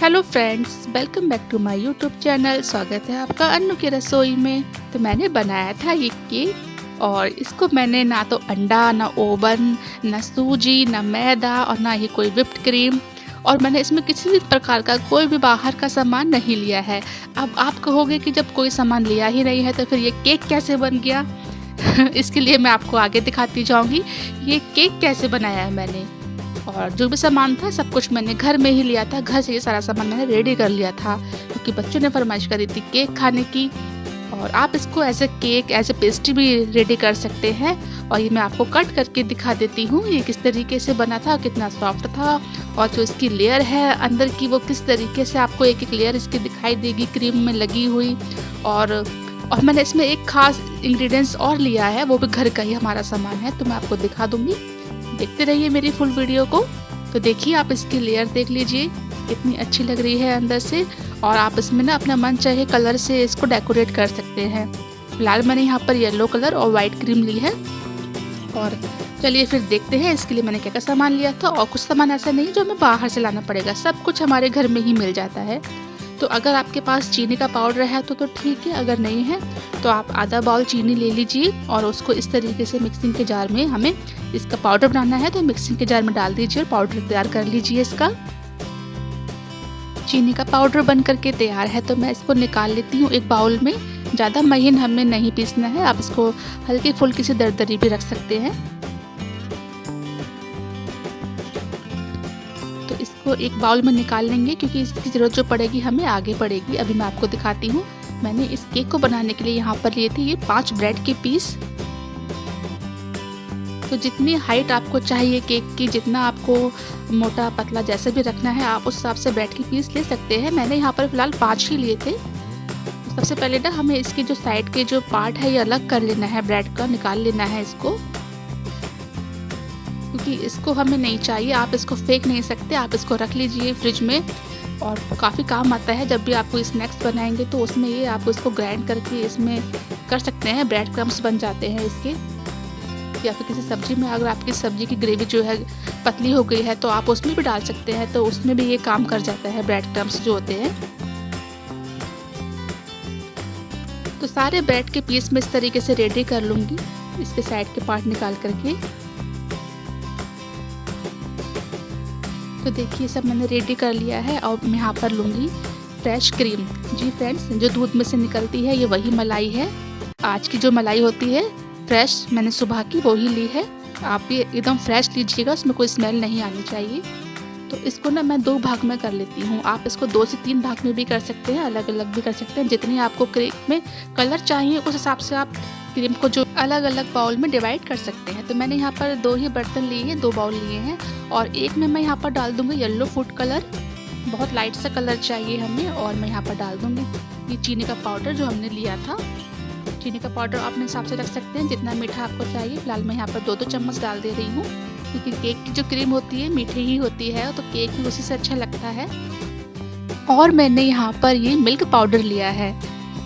Hello friends, welcome back to my YouTube channel. स्वागत है आपका अन्नू की रसोई में। तो मैंने बनाया था ये केक और इसको मैंने ना तो अंडा, ना ओवन, ना सूजी, ना मैदा और ना ही कोई व्हिप्ड क्रीम, और मैंने इसमें किसी भी प्रकार का कोई भी बाहर का सामान नहीं लिया है। अब आप कहोगे कि जब कोई सामान लिया ही नहीं है तो फिर ये केक कैसे बन गया? इसके लिए मैं आपको आगे दिखाती जाऊंगी ये केक कैसे बनाया है मैंने। और जो भी सामान था सब कुछ मैंने घर में ही लिया था। घर से ये सारा सामान मैंने रेडी कर लिया था क्योंकि बच्चों ने फरमाइश करी थी केक खाने की। और आप इसको as a cake, as a pastry भी रेडी कर सकते हैं। और ये मैं आपको कट करके दिखा देती हूँ ये किस तरीके से बना था, कितना सॉफ्ट था, और जो इसकी लेयर है अंदर की वो किस तरीके से आपको एक एक लेयर इसकी दिखाई देगी क्रीम में लगी हुई। और मैंने इसमें एक खास इंग्रेडिएंट्स और लिया है, वो भी घर का ही हमारा सामान है, तो मैं आपको दिखा दूंगी। देखते रहिए मेरी फुल वीडियो को। तो देखिए, आप इसकी लेयर देख लीजिए कितनी अच्छी लग रही है अंदर से। और आप इसमें ना अपना मन चाहे कलर से इसको डेकोरेट कर सकते हैं। फिलहाल मैंने यहाँ पर येलो कलर और वाइट क्रीम ली है। और चलिए फिर देखते हैं इसके लिए मैंने क्या क्या सामान लिया था। और कुछ सामान ऐसा नहीं जो हमें बाहर से लाना पड़ेगा, सब कुछ हमारे घर में ही मिल जाता है। तो अगर आपके पास चीनी का पाउडर है तो ठीक है, अगर नहीं है तो आप आधा बाउल चीनी ले लीजिए और उसको इस तरीके से मिक्सिंग के जार में, हमें इसका पाउडर बनाना है तो मिक्सिंग के जार में डाल दीजिए और पाउडर तैयार कर लीजिए इसका। चीनी का पाउडर बन करके तैयार है तो मैं इसको निकाल लेती हूँ एक बाउल में। ज़्यादा महीन हमें नहीं पीसना है, आप इसको हल्की फुल्की सी दरदरी भी रख सकते हैं। तो इसको एक बाउल में निकाल लेंगे क्योंकि इसकी ज़रूरत जो पड़ेगी हमें आगे पड़ेगी। अभी मैं आपको दिखाती हूँ। मैंने इस केक को बनाने के लिए यहाँ पर लिए थे ये 5 ब्रेड के पीस। तो जितनी हाइट आपको चाहिए केक की, जितना आपको मोटा पतला जैसे भी रखना है आप उस हिसाब से ब्रेड के पीस ले सकते हैं। मैंने यहाँ पर फिलहाल 5 ही लिए थे। सबसे पहले ना हमें इसके जो साइड के जो पार्ट है ये अलग कर लेना है, ब्रेड का निकाल लेना है इसको, क्योंकि इसको हमें नहीं चाहिए। आप इसको फेंक नहीं सकते, आप इसको रख लीजिए फ्रिज में। और काफ़ी काम आता है जब भी आप कोई स्नैक्स बनाएंगे तो उसमें ये आप इसको ग्राइंड करके इसमें कर सकते हैं। ब्रेड क्रम्स बन जाते हैं इसके। या फिर किसी सब्जी में अगर आपकी सब्जी की ग्रेवी जो है पतली हो गई है तो आप उसमें भी डाल सकते हैं, तो उसमें भी ये काम कर जाता है ब्रेड क्रम्स जो होते हैं। तो सारे ब्रेड के पीस में इस तरीके से रेडी कर लूँगी, इसके साइड के पार्ट निकाल करके। तो देखिए सब मैंने रेडी कर लिया है। और मैं यहाँ पर लूँगी फ्रेश क्रीम। जी फ्रेंड्स, जो दूध में से निकलती है ये वही मलाई है। आज की जो मलाई होती है फ्रेश, मैंने सुबह की वो ही ली है। आप ये एकदम फ्रेश लीजिएगा, उसमें कोई स्मेल नहीं आनी चाहिए। तो इसको ना मैं 2 भाग में कर लेती हूँ। आप इसको 2 से 3 भाग में भी कर सकते हैं, अलग अलग भी कर सकते हैं। जितनी आपको क्रीम में कलर चाहिए उस हिसाब से आप क्रीम को जो अलग अलग बाउल में डिवाइड कर सकते हैं। तो मैंने यहाँ पर 2 ही बर्तन लिए हैं, 2 बाउल लिए हैं। और एक में मैं यहाँ पर डाल दूँगी येलो फूड कलर, बहुत लाइट सा कलर चाहिए हमें। और मैं यहाँ पर डाल दूँगी ये चीनी का पाउडर जो हमने लिया था। चीनी का पाउडर अपने हिसाब से रख सकते हैं जितना मीठा आपको चाहिए। फिलहाल मैं यहाँ पर 2-2 चम्मच डाल दे रही हूँ क्योंकि केक की जो क्रीम होती है मीठी ही होती है, तो केक भी उसी से अच्छा लगता है। और मैंने यहाँ पर ये मिल्क पाउडर लिया है।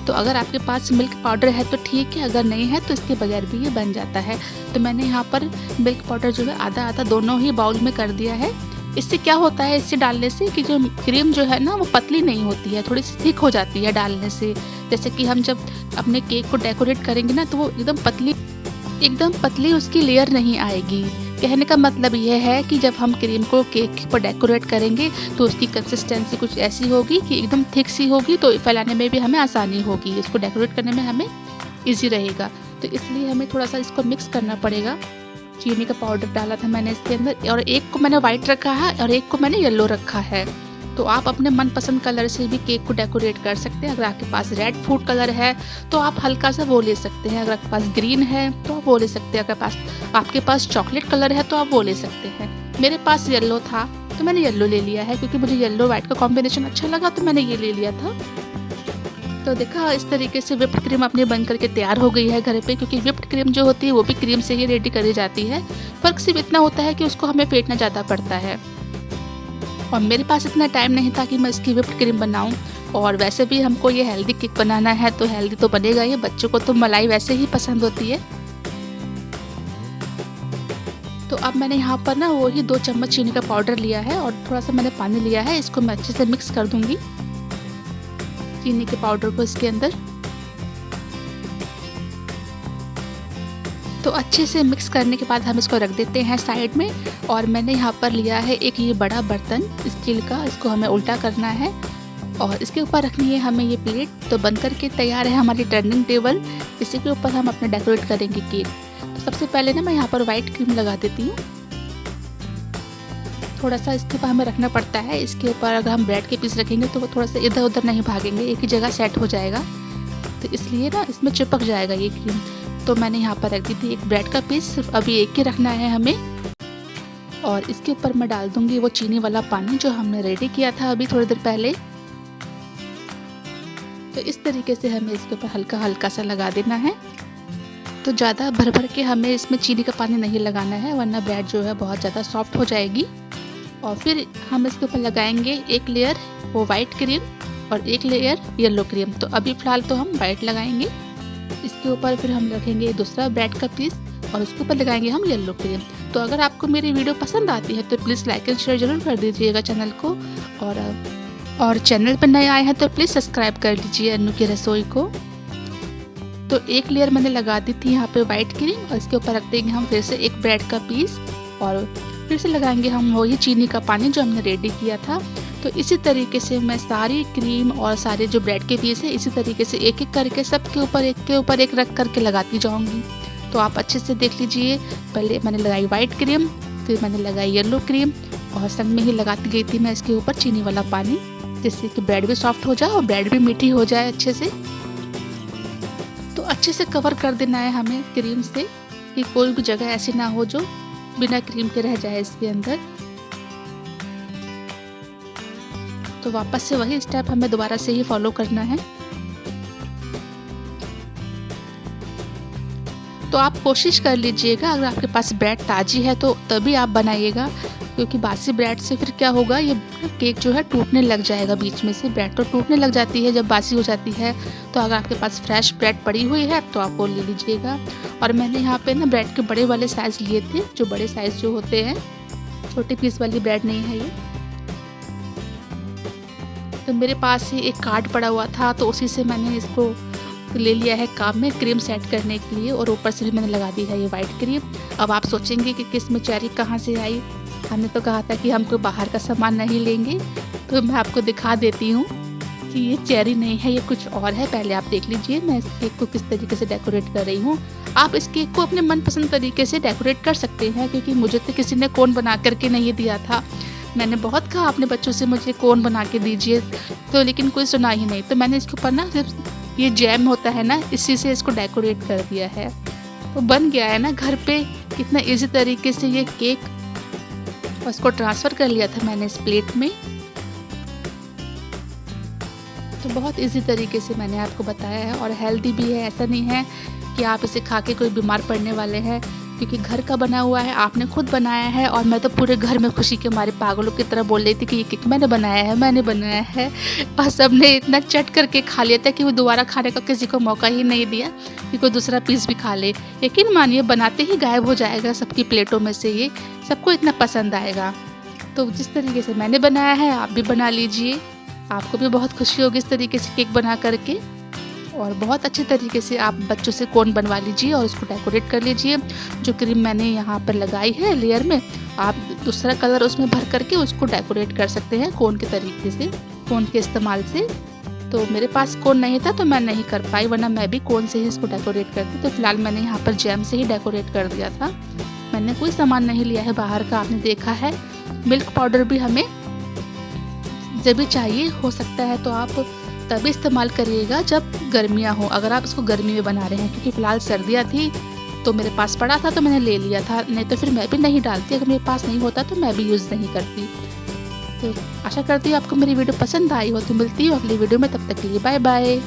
तो अगर आपके पास मिल्क पाउडर है तो ठीक है, अगर नहीं है तो इसके बगैर भी ये बन जाता है। तो मैंने यहाँ पर मिल्क पाउडर जो है आधा आधा दोनों ही बाउल में कर दिया है। इससे क्या होता है, इससे डालने से कि जो क्रीम जो है ना वो पतली नहीं होती है, थोड़ी सी थिक हो जाती है डालने से। जैसे कि हम जब अपने केक को डेकोरेट करेंगे ना तो वो एकदम पतली उसकी लेयर नहीं आएगी। कहने का मतलब यह है कि जब हम क्रीम को केक पर डेकोरेट करेंगे तो उसकी कंसिस्टेंसी कुछ ऐसी होगी कि एकदम थिक सी होगी, तो फैलाने में भी हमें आसानी होगी, इसको डेकोरेट करने में हमें ईजी रहेगा। तो इसलिए हमें थोड़ा सा इसको मिक्स करना पड़ेगा। चीनी का पाउडर डाला था मैंने इसके अंदर, और एक को मैंने वाइट रखा है और एक को मैंने येलो रखा है। तो आप अपने मनपसंद कलर से भी केक को डेकोरेट कर सकते हैं। अगर आपके पास रेड फूड कलर है तो आप हल्का सा वो ले सकते हैं, अगर आपके पास ग्रीन है तो आप वो ले सकते हैं, अगर आपके पास चॉकलेट कलर है तो आप वो ले सकते हैं। मेरे पास येलो था तो मैंने येलो ले लिया है क्योंकि मुझे येलो वाइट का कॉम्बिनेशन अच्छा लगा तो मैंने ये ले लिया था। तो देखा इस तरीके से व्हिप्ड क्रीम अपनी बन करके तैयार हो गई है घर पे, क्योंकि व्हिप्ड क्रीम जो होती है वो भी क्रीम से ही रेडी करी जाती है। फ़र्क सिर्फ इतना होता है कि उसको हमें फेंटना ज़्यादा पड़ता है। और मेरे पास इतना टाइम नहीं था कि मैं इसकी व्हिप्ड क्रीम बनाऊं। और वैसे भी हमको ये हेल्दी केक बनाना है तो हेल्दी तो बनेगा ही, बच्चों को तो मलाई वैसे ही पसंद होती है। तो अब मैंने यहाँ पर ना वही 2 चम्मच चीनी का पाउडर लिया है और थोड़ा सा मैंने पानी लिया है। इसको मैं अच्छे से मिक्स कर दूंगी, चीनी के पाउडर को इसके अंदर। तो अच्छे से मिक्स करने के बाद हम इसको रख देते हैं साइड में। और मैंने यहाँ पर लिया है एक ये बड़ा बर्तन स्टील का, इसको हमें उल्टा करना है और इसके ऊपर रखनी है हमें ये प्लेट। तो बन करके तैयार है हमारी टर्निंग टेबल। इसी के ऊपर हम अपने डेकोरेट करेंगे केक। तो सबसे पहले ना मैं यहाँ पर वाइट क्रीम लगा देती हूँ। थोड़ा सा इसके ऊपर हमें रखना पड़ता है। इसके ऊपर अगर हम ब्रेड के पीस रखेंगे तो वो थोड़ा सा इधर उधर नहीं भागेंगे, एक ही जगह सेट हो जाएगा। तो इसलिए ना इसमें चिपक जाएगा ये क्रीम। तो मैंने यहाँ पर रख दी थी एक ब्रेड का पीस, सिर्फ अभी एक ही रखना है हमें। और इसके ऊपर मैं डाल दूंगी वो चीनी वाला पानी जो हमने रेडी किया था अभी थोड़ी देर पहले। तो इस तरीके से हमें इसके ऊपर हल्का हल्का सा लगा देना है। तो ज़्यादा भर भर के हमें इसमें चीनी का पानी नहीं लगाना है, वरना ब्रेड जो है बहुत ज़्यादा सॉफ्ट हो जाएगी। और फिर हम इसके ऊपर लगाएंगे एक लेयर वो वाइट क्रीम और एक लेयर येलो क्रीम। तो अभी फ़िलहाल तो हम वाइट लगाएंगे। इसके ऊपर फिर हम रखेंगे दूसरा ब्रेड का पीस और उसके ऊपर लगाएंगे हम येलो क्रीम। तो अगर आपको मेरी वीडियो पसंद आती है तो प्लीज़ लाइक एंड शेयर ज़रूर कर दीजिएगा चैनल को। और चैनल पर नए आए हैं तो प्लीज़ सब्सक्राइब कर लीजिए अन्नू की रसोई को। तो एक लेयर मैंने लगा दी थी यहाँ पे वाइट क्रीम और इसके ऊपर रख देंगे हम फिर से एक ब्रेड का पीस और फिर से लगाएंगे हम वही चीनी का पानी जो हमने रेडी किया था। तो इसी तरीके से मैं सारी क्रीम और सारे जो ब्रेड के पीस है इसी तरीके से एक एक करके सब के ऊपर एक रख करके लगाती जाऊंगी। तो आप अच्छे से देख लीजिए, पहले मैंने लगाई वाइट क्रीम, फिर मैंने लगाई येलो क्रीम और संग में ही लगाती गई थी मैं इसके ऊपर चीनी वाला पानी, जिससे कि ब्रेड भी सॉफ्ट हो जाए और ब्रेड भी मीठी हो जाए अच्छे से। तो अच्छे से कवर कर देना है हमें क्रीम से कि कोई भी जगह ऐसी ना हो जो बिना क्रीम के रह जाए इसके अंदर। तो वापस से वही स्टेप हमें दोबारा से ही फॉलो करना है। तो आप कोशिश कर लीजिएगा अगर आपके पास ब्रेड ताज़ी है तो तभी आप बनाइएगा, क्योंकि बासी ब्रेड से फिर क्या होगा, ये केक जो है टूटने लग जाएगा बीच में से। ब्रेड तो टूटने लग जाती है जब बासी हो जाती है। तो अगर आपके पास फ्रेश ब्रेड पड़ी हुई है तो आप वो ले लीजिएगा। और मैंने यहाँ पे ना ब्रेड के बड़े वाले साइज़ लिए थे, जो बड़े साइज़ जो होते हैं, छोटे पीस वाली ब्रेड नहीं है ये। तो मेरे पास ही एक कार्ड पड़ा हुआ था तो उसी से मैंने इसको ले लिया है काम में क्रीम सेट करने के लिए। और ऊपर से भी मैंने लगा दी है ये वाइट क्रीम। अब आप सोचेंगे कि किस में चेरी कहाँ से आई। हमने तो कहा था कि हम कोई बाहर का सामान नहीं लेंगे, तो मैं आपको दिखा देती हूँ कि ये चेरी नहीं है, ये कुछ और है। पहले आप देख लीजिए मैं इस केक को किस तरीके से डेकोरेट कर रही हूँ। आप इस केक को अपने मनपसंद तरीके से डेकोरेट कर सकते हैं, क्योंकि मुझे तो किसी ने कोन बना करके नहीं दिया था। मैंने बहुत कहा अपने बच्चों से मुझे कोन बना के दीजिए, तो लेकिन कोई सुना ही नहीं। तो मैंने इसके ऊपर ना सिर्फ ये जैम होता है ना, इसी से इसको डेकोरेट कर दिया है। तो बन गया है ना घर पे इतना इजी तरीके से ये केक। और इसको ट्रांसफ़र कर लिया था मैंने इस प्लेट में। तो बहुत इजी तरीके से मैंने आपको बताया है और हेल्दी भी है। ऐसा नहीं है कि आप इसे खा के कोई बीमार पड़ने वाले हैं, क्योंकि घर का बना हुआ है, आपने खुद बनाया है। और मैं तो पूरे घर में खुशी के मारे पागलों की तरह बोल रही थी कि ये केक मैंने बनाया है। और सबने इतना चट करके खा लिया था कि वो दोबारा खाने का किसी को मौका ही नहीं दिया कि कोई दूसरा पीस भी खा ले। यकीन मानिए बनाते ही गायब हो जाएगा सबकी प्लेटों में से, ये सबको इतना पसंद आएगा। तो जिस तरीके से मैंने बनाया है आप भी बना लीजिए, आपको भी बहुत खुशी होगी इस तरीके से केक बना करके। और बहुत अच्छे तरीके से आप बच्चों से कोन बनवा लीजिए और उसको डेकोरेट कर लीजिए। जो क्रीम मैंने यहाँ पर लगाई है लेयर में, आप दूसरा कलर उसमें भर करके उसको डेकोरेट कर सकते हैं कोन के तरीके से, कोन के इस्तेमाल से। तो मेरे पास कोन नहीं था तो मैं नहीं कर पाई, वरना मैं भी कोन से ही इसको डेकोरेट करती। तो फिलहाल मैंने यहाँ पर जैम से ही डेकोरेट कर दिया था। मैंने कोई सामान नहीं लिया है बाहर का, आपने देखा है। मिल्क पाउडर भी हमें जब भी चाहिए हो सकता है तो आप तभी इस्तेमाल करिएगा जब गर्मियाँ हो, अगर आप इसको गर्मी में बना रहे हैं। क्योंकि फ़िलहाल सर्दियाँ थी तो मेरे पास पड़ा था तो मैंने ले लिया था, नहीं तो फिर मैं भी नहीं डालती। अगर मेरे पास नहीं होता तो मैं भी यूज़ नहीं करती। तो आशा करती हूँ आपको मेरी वीडियो पसंद आई हो। तो मिलती हूँ अगली वीडियो में, तब तक के लिए बाय बाय।